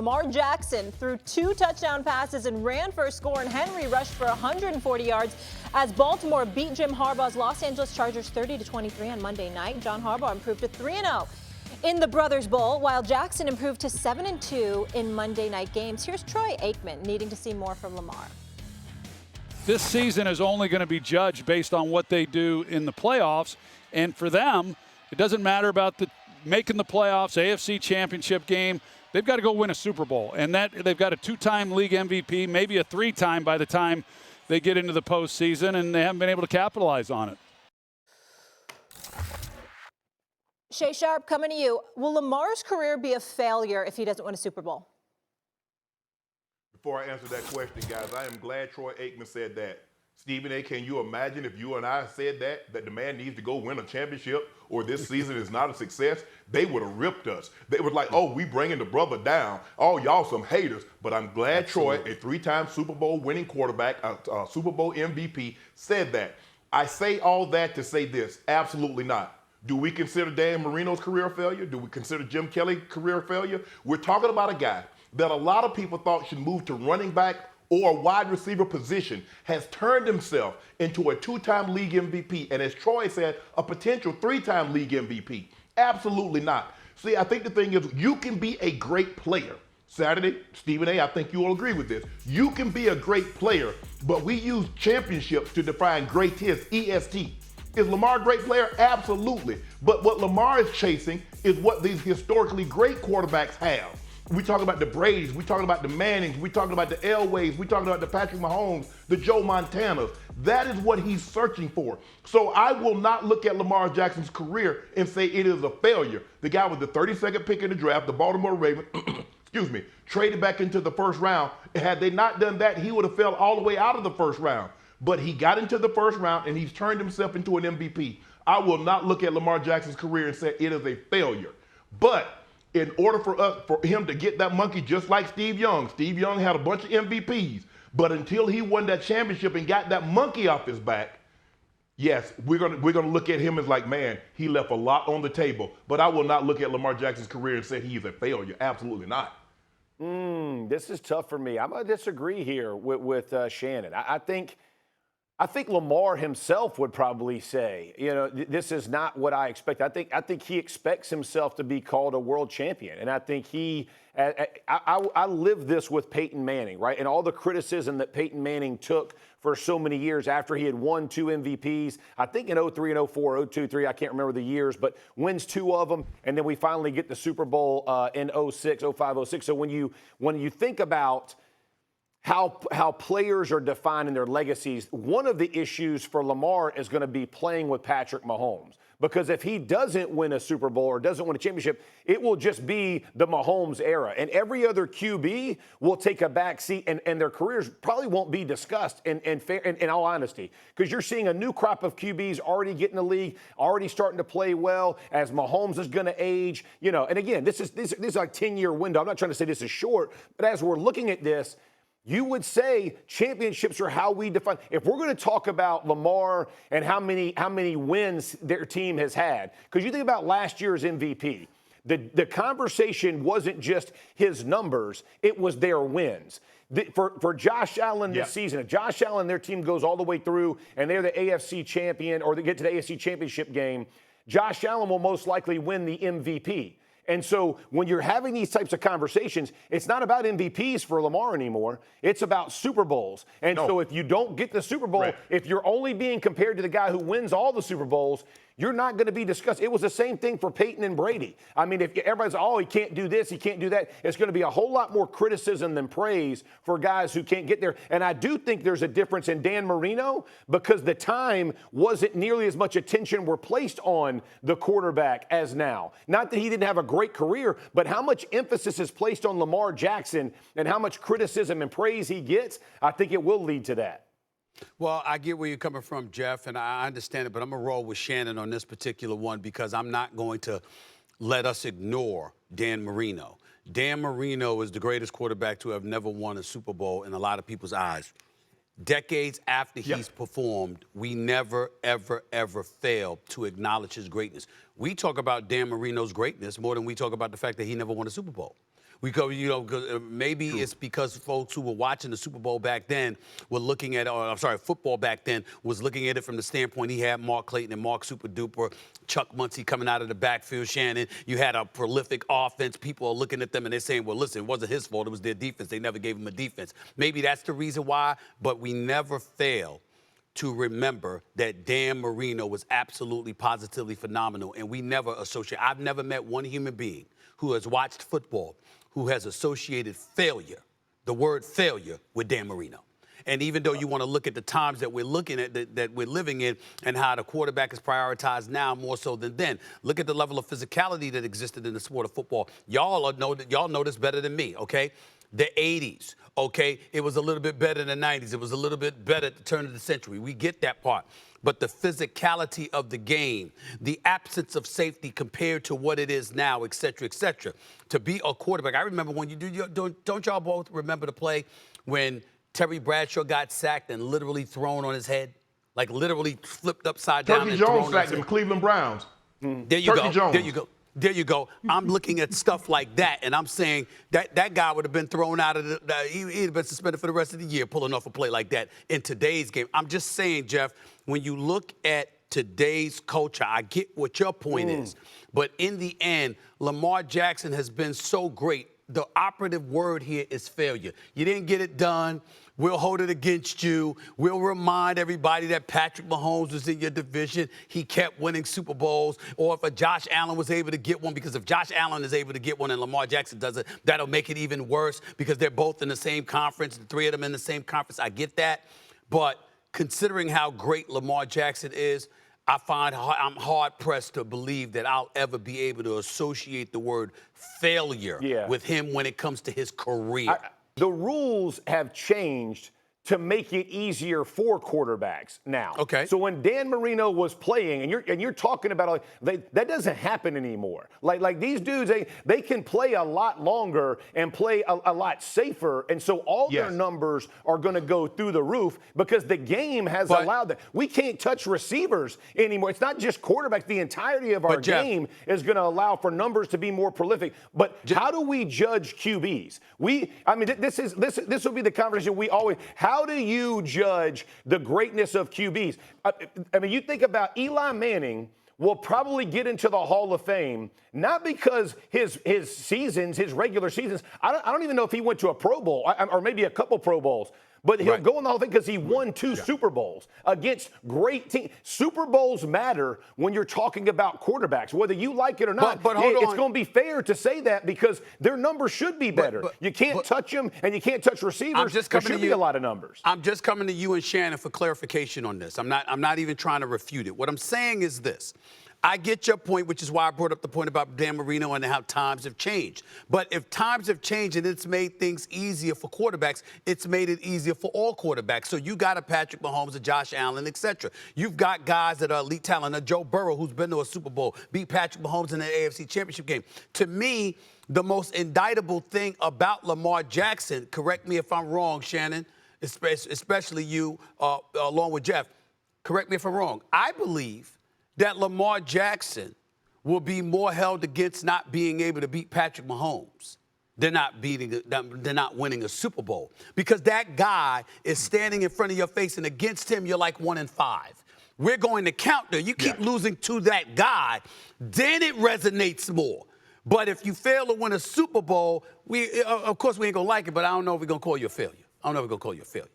Lamar Jackson threw 2 touchdown passes and ran for a score, and Henry rushed for 140 yards as Baltimore beat Jim Harbaugh's Los Angeles Chargers 30-23 on Monday night. John Harbaugh improved to 3-0 in the Brothers Bowl, while Jackson improved to 7-2 in Monday night games. Here's Troy Aikman needing to see more from Lamar. This season is only going to be judged based on what they do in the playoffs, and for them, it doesn't matter about making the playoffs, AFC Championship game. They've got to go win a Super Bowl, and that they've got a 2-time league MVP, maybe a 3-time by the time they get into the postseason, and they haven't been able to capitalize on it. Shay Sharpe, coming to you. Will Lamar's career be a failure if he doesn't win a Super Bowl? Before I answer that question, guys, I am glad Troy Aikman said that. Stephen A., can you imagine if you and I said that the man needs to go win a championship or this season is not a success? They would have ripped us. They were like, oh, we bringing the brother down. Oh, y'all some haters. But I'm glad Absolutely. Troy, a 3-time Super Bowl winning quarterback, a Super Bowl MVP, said that. I say all that to say this, absolutely not. Do we consider Dan Marino's career a failure? Do we consider Jim Kelly's career a failure? We're talking about a guy that a lot of people thought should move to running back or a wide receiver position, has turned himself into a 2-time league MVP, and as Troy said, a potential 3-time league MVP. Absolutely not. See, I think the thing is, you can be a great player. Saturday, Stephen A., I think you will agree with this. You can be a great player, but we use championships to define greatest, EST. Is Lamar a great player? Absolutely. But what Lamar is chasing is what these historically great quarterbacks have. We talk about the Bradys, we talking about the Mannings, we talking about the Elways, we talking about the Patrick Mahomes, the Joe Montanas. That is what he's searching for. So I will not look at Lamar Jackson's career and say it is a failure. The guy was the 32nd pick in the draft, the Baltimore Ravens, traded back into the first round. Had they not done that, he would have fell all the way out of the first round. But he got into the first round and he's turned himself into an MVP. I will not look at Lamar Jackson's career and say it is a failure. But in order for him to get that monkey, just like Steve Young had a bunch of MVPs, but until he won that championship and got that monkey off his back, yes, we're gonna look at him as like, man, he left a lot on the table. But I will not look at Lamar Jackson's career and say he's a failure. Absolutely not. This is tough for me. I'm gonna disagree here with Shannon. I think Lamar himself would probably say, this is not what I expect. I think he expects himself to be called a world champion. And I think I live this with Peyton Manning, right? And all the criticism that Peyton Manning took for so many years after he had won 2 MVPs, I think in 03 and 04, 02, 03, I can't remember the years, but wins 2 of them. And then we finally get the Super Bowl in 06, 05, 06. So when you think about how players are defining their legacies, one of the issues for Lamar is going to be playing with Patrick Mahomes. Because if he doesn't win a Super Bowl or doesn't win a championship, it will just be the Mahomes era. And every other QB will take a back seat, and their careers probably won't be discussed in all honesty. Because you're seeing a new crop of QBs already get in the league, already starting to play well, as Mahomes is going to age. And again, this is like a 10-year window. I'm not trying to say this is short, but as we're looking at this, you would say championships are how we define. If we're going to talk about Lamar and how many wins their team has had, because you think about last year's MVP, the conversation wasn't just his numbers, it was their wins. For Josh Allen this season, if Josh Allen, their team goes all the way through and they're the AFC champion or they get to the AFC championship game, Josh Allen will most likely win the MVP. And so when you're having these types of conversations, it's not about MVPs for Lamar anymore. It's about Super Bowls. And so if you don't get the Super Bowl, if you're only being compared to the guy who wins all the Super Bowls, you're not going to be discussed. It was the same thing for Peyton and Brady. I mean, if everybody's, he can't do this, he can't do that, it's going to be a whole lot more criticism than praise for guys who can't get there. And I do think there's a difference in Dan Marino because the time wasn't nearly as much attention were placed on the quarterback as now. Not that he didn't have a great career, but how much emphasis is placed on Lamar Jackson and how much criticism and praise he gets, I think it will lead to that. Well, I get where you're coming from, Jeff, and I understand it, but I'm going to roll with Shannon on this particular one because I'm not going to let us ignore Dan Marino. Dan Marino is the greatest quarterback to have never won a Super Bowl in a lot of people's eyes. Decades after he's performed, we never, ever, ever failed to acknowledge his greatness. We talk about Dan Marino's greatness more than we talk about the fact that he never won a Super Bowl. We go, you know, maybe it's because folks who were watching the Super Bowl back then were looking at, or I'm sorry, football back then was looking at it from the standpoint he had Mark Clayton and Mark Super Duper, Chuck Muncie coming out of the backfield, Shannon. You had a prolific offense. People are looking at them and they're saying, well, listen, it wasn't his fault. It was their defense. They never gave him a defense. Maybe that's the reason why, but we never fail to remember that Dan Marino was absolutely, positively phenomenal, and we never associate. I've never met one human being who has watched football who has associated failure, the word failure, with Dan Marino. And even though you want to look at the times that we're looking at, that we're living in, and how the quarterback is prioritized now more so than then, look at the level of physicality that existed in the sport of football. Y'all know this better than me, okay? The 80s, okay? It was a little bit better than the 90s. It was a little bit better at the turn of the century. We get that part. But the physicality of the game, the absence of safety compared to what it is now, et cetera, to be a quarterback. I remember when don't y'all both remember the play when Terry Bradshaw got sacked and literally thrown on his head? Like literally flipped upside down. Turkey and Jones thrown sacked the Cleveland Browns. There you go. Jones. There you go. There you go. I'm looking at stuff like that, and I'm saying that guy would have been thrown out of he'd have been suspended for the rest of the year pulling off a play like that in today's game. I'm just saying, Jeff, when you look at today's culture, I get what your point is, but in the end, Lamar Jackson has been so great. The operative word here is failure. You didn't get it done. We'll hold it against you. We'll remind everybody that Patrick Mahomes was in your division. He kept winning Super Bowls. Or if a Josh Allen was able to get one, because if Josh Allen is able to get one and Lamar Jackson does it, that'll make it even worse because they're both in the same conference, the three of them in the same conference. I get that. But considering how great Lamar Jackson is, I'm hard-pressed to believe that I'll ever be able to associate the word failure with him when it comes to his career. The rules have changed to make it easier for quarterbacks now. Okay. So when Dan Marino was playing, and you're talking about that doesn't happen anymore. Like these dudes, they can play a lot longer and play a lot safer, and so all their numbers are going to go through the roof because the game has allowed that. We can't touch receivers anymore. It's not just quarterbacks. The entirety of our game is going to allow for numbers to be more prolific. But how do we judge QBs? This will be the conversation we always. How do you judge the greatness of QBs? I mean, you think about Eli Manning will probably get into the Hall of Fame, not because his seasons, his regular seasons. I don't even know if he went to a Pro Bowl or maybe a couple Pro Bowls. But he'll go in the Hall of Fame because he won 2 Super Bowls against great teams. Super Bowls matter when you're talking about quarterbacks, whether you like it or not. But hold on. It's going to be fair to say that because their numbers should be better. You can't touch them, and you can't touch receivers. There should be a lot of numbers. I'm just coming to you and Shannon for clarification on this. I'm not even trying to refute it. What I'm saying is this. I get your point, which is why I brought up the point about Dan Marino and how times have changed. But if times have changed and it's made things easier for quarterbacks, it's made it easier for all quarterbacks. So you got a Patrick Mahomes, a Josh Allen, et cetera. You've got guys that are elite talent, a Joe Burrow who's been to a Super Bowl, beat Patrick Mahomes in the AFC Championship game. To me, the most indictable thing about Lamar Jackson, correct me if I'm wrong, Shannon, especially you, along with Jeff, correct me if I'm wrong. I believe that Lamar Jackson will be more held against not being able to beat Patrick Mahomes than not winning a Super Bowl. Because that guy is standing in front of your face, and against him, you're like 1-5. We're going to counter. You keep losing to that guy, then it resonates more. But if you fail to win a Super Bowl, of course we ain't going to like it, but I don't know if we're going to call you a failure.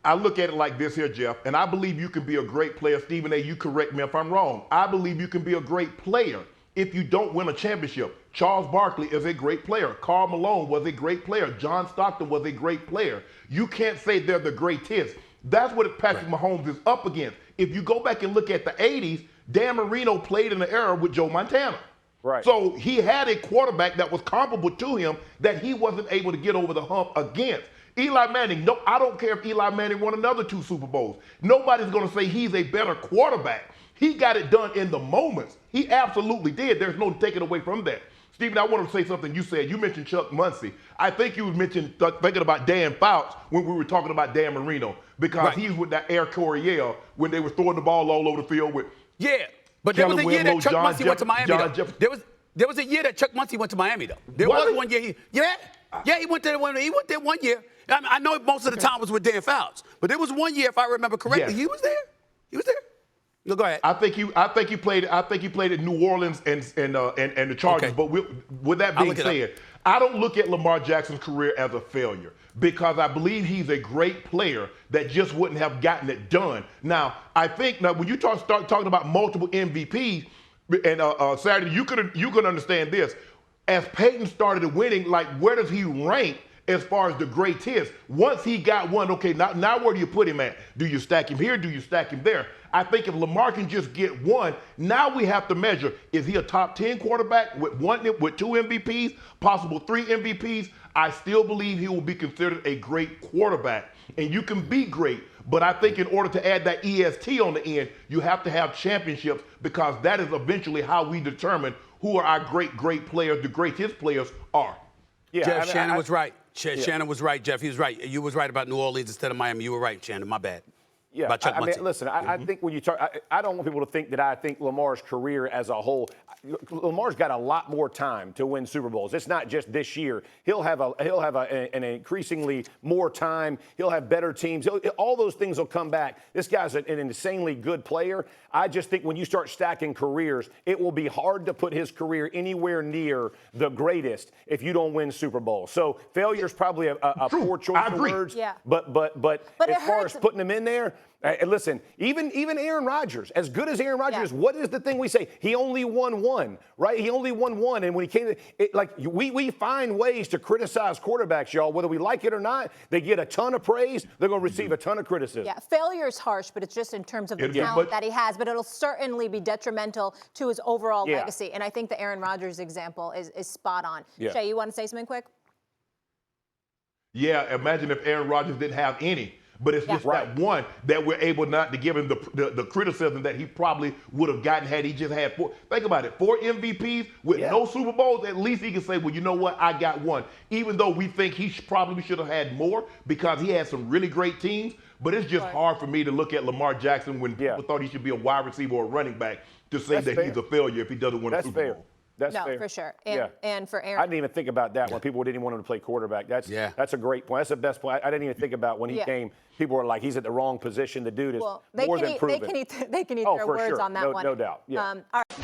I look at it like this here, Jeff, and I believe you can be a great player. Stephen A., you correct me if I'm wrong. I believe you can be a great player if you don't win a championship. Charles Barkley is a great player. Karl Malone was a great player. John Stockton was a great player. You can't say they're the greatest. That's what Patrick Mahomes is up against. If you go back and look at the 80s, Dan Marino played in the era with Joe Montana. Right. So he had a quarterback that was comparable to him that he wasn't able to get over the hump against. Eli Manning, no, I don't care if Eli Manning won another 2 Super Bowls. Nobody's going to say he's a better quarterback. He got it done in the moments. He absolutely did. There's no taking away from that. Stephen, I want to say something you said. You mentioned Chuck Muncie. I think you mentioned thinking about Dan Fouts when we were talking about Dan Marino because he's with that Air Coryell when they were throwing the ball all over the field with but there was a year that Chuck Muncie went to Miami. There was a year that Chuck Muncie went to Miami, though. There was one year he went there one year. I know most of the time was with Dan Fouts, but there was one year, if I remember correctly, he was there. He was there. No, go ahead. I think he played at New Orleans and the Chargers. Okay. But with that being said, I don't look at Lamar Jackson's career as a failure because I believe he's a great player that just wouldn't have gotten it done. Now, I think when you start talking about multiple MVPs and Saturday, you could understand this. As Peyton started winning, like where does he rank as far as the greatest? Once he got one, okay, now where do you put him at? Do you stack him here? Do you stack him there? I think if Lamar can just get one, now we have to measure, is he a top 10 quarterback with two MVPs, possible 3 MVPs? I still believe he will be considered a great quarterback. And you can be great, but I think in order to add that EST on the end, you have to have championships because that is eventually how we determine who are our great players, the greatest players are. Yeah, Jeff, Shannon was right. Shannon was right, Jeff. He was right. You was right about New Orleans instead of Miami. You were right, Shannon. My bad. Yeah, I mean, listen, I think when you talk, I don't want people to think that I think Lamar's career as a whole, Lamar's got a lot more time to win Super Bowls. It's not just this year. He'll have an increasingly more time. He'll have better teams. All those things will come back. This guy's an insanely good player. I just think when you start stacking careers, it will be hard to put his career anywhere near the greatest if you don't win Super Bowls. So failure is probably a poor choice of words. Yeah. But as far as putting him in there, listen, even Aaron Rodgers, as good as Aaron Rodgers is, what is the thing we say? He only won one, right? He only won one. And when he came to we find ways to criticize quarterbacks, y'all. Whether we like it or not, they get a ton of praise. They're going to receive a ton of criticism. Yeah, failure is harsh, but it's just in terms of the talent that he has. But it'll certainly be detrimental to his overall legacy. And I think the Aaron Rodgers example is spot on. Yeah. Shay, you want to say something quick? Yeah, imagine if Aaron Rodgers didn't have any. But it's just that one that we're able not to give him the criticism that he probably would have gotten had he just had 4. Think about it, 4 MVPs with no Super Bowls. At least he can say, well, you know what, I got one. Even though we think he probably should have had more because he had some really great teams. But it's just hard for me to look at Lamar Jackson when people thought he should be a wide receiver or a running back to say that he's a failure if he doesn't win a Super Bowl. That's fair. For sure. And for Aaron. I didn't even think about that when people didn't even want him to play quarterback. That's a great point. That's the best point. I didn't even think about when he came. People were like, he's at the wrong position. The dude is more than proven. They can eat their words on that one. No doubt. Yeah. All right.